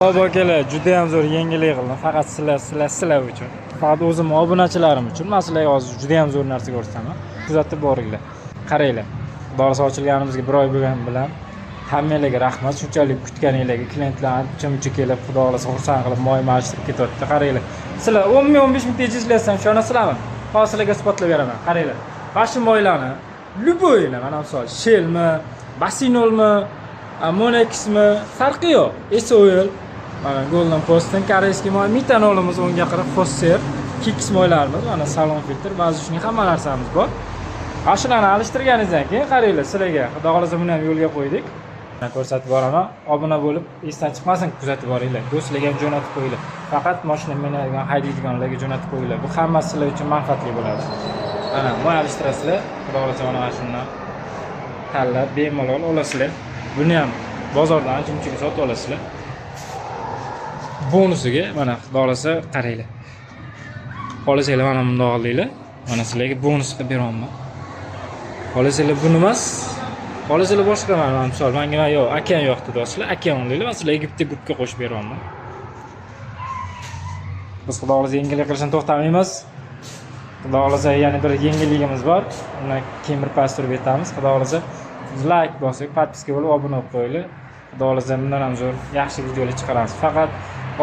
Merhaba akalar, juda ham zo'r yengillik qildim. Faqat sizlar uchun. Faqat o'zim obunachilarim uchun. Men sizlarga hozir juda ham zo'r narsa ko'rsataman. Kuzatib boringlar. Qaranglar. Xudosi ochilganimizga 1 oy bo'lgani bilan hammanglarga rahmat. Shunchalik kutganinglarga, klientlarni chimchi kelib, xudo xolasa xursand qilib, moy alishtirib ketyapti. Qaranglar. Sizlar 10 ming 15 ming tejizlaysan, ishonasizlarmi? Hozir sizlarga isbotlab beraman. Qaranglar. Mana moylarni любойni, mana misol Shellmi, Basinolmi, Monexmi, farqi yo'q. Esoil mana Golden Post'dan koreyskiy moy, metanolimiz 10 ga qarab Fosser, Kix moylarimiz, mana salon filtr, ba'zi shuning hamma narsamiz bor. Mana shularni alishtirganingizdan keyin qaranglar, sizlarga xudo xolasa buni ham yo'lga qo'ydik. Mana ko'rsatib boraman. Obuna bo'lib, esdan chiqmasin, kuzatib boringlar. Do'stlarga ham jo'natib qo'yinglar. Faqat mashina minadigan, haydaydiganlarga jo'natib qo'yinglar. Bu hammasi sizlar uchun manfaatli bo'ladi. Mana moy alishtirasizlar, xudo xolasa mana shundan tanlab bemalol olasizlar. Buni ham bozordan ancha-munchaga sotib olasizlar. Bonusiga mana xudo xolasa qaranglar. Xohlasanglar mana bundoq qilinglar. Mana sizlarga bonus qilib beraman. Xohlasanglar buni emas, xohlasanglar boshqa mana misol menga yo'q, okean yo'q dedinglar, okean olaylar, men sizlarga gubga qo'shib beraman. Biz xudo xolasa yengillik qilishdan to'xtamaymiz. Xudo xolasa yana bir yengilligimiz bor. Uni keyin bir pasturib aytamiz. Xudo xolasa like bosib, podpiska bo'lib, obuna bo'lib qo'yinglar. Xudo xolasa bundan ham zo'r yaxshi videolar chiqaramiz. Faqat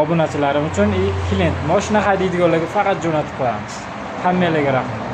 obunachilarim uchun klient mashina haydaydiganlarga faqat jo'natib qo'yamiz. Hammanglarga rahmat.